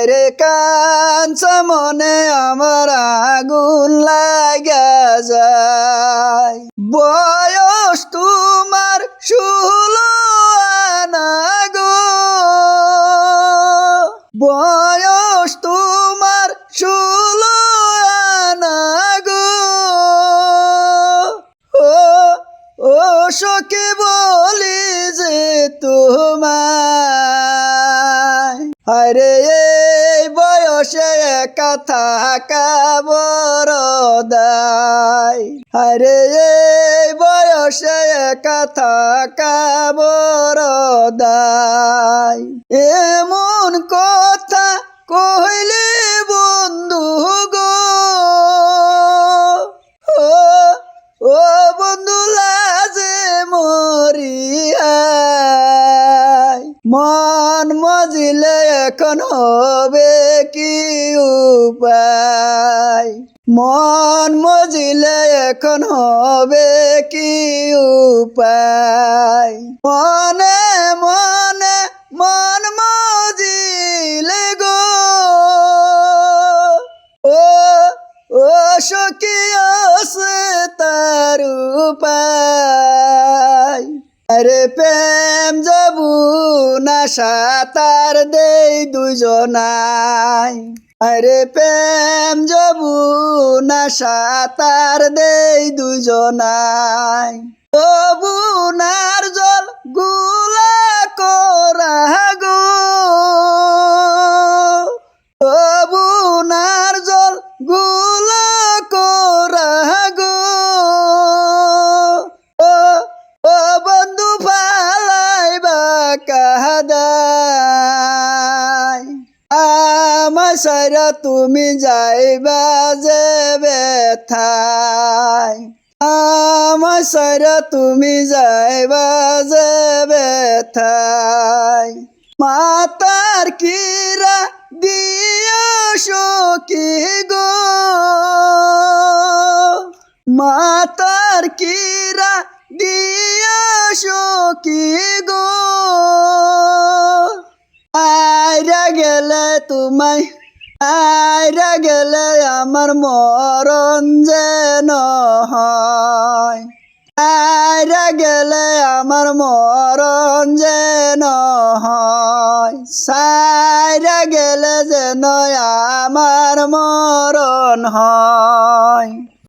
হায়রে কাঞ্চা মনে আমার আগুন লাগা যায়। বয়স তোমার 16 আনা গো, বয়স তোমার 16 আনা গো। ও ও সখী বলি যে তোমায়, হায়রে এই বয়সে একা থাকা বড় দায়। হায়রে এই বয়সে একা থাকা বড় দায়। এমন কথা কইলে বন্ধু গো, ও ও বন্ধু লাজে মরি হায়। মন মজিলে এখন হবে কি উপায়, মন মজিলে এখন হবে কি উপায়। মনে মনে মন মজিলে গো, ও ও সখী আছে তার উপায়। আরে প্রেম যাবু না সাঁতার দেই দুজনাই, আরে প্রেম যাবু না সাঁতার দেই দুজনাই। বগুনার জল গুলা করা গো, বগুনার জল গুলা করা গো। ও বন্ধু ফালাইবা কাহাদায়, আমায় সাইরা তুমি যাইবা যে ব্যথায়। আমায় সাইরা তুমি যাইবা যে ব্যথায়। মাতার কিরা দিয়া সখী গো, মাতার কিরা দিয়া সখী গো। আইরা গেলে তোমায়, আইরা গেলে আমার মরণ যেন হয়। আইরা গেলে আমার মরণ যেন হয়। সাইরা গেলে যেন আমার মরণ হয়।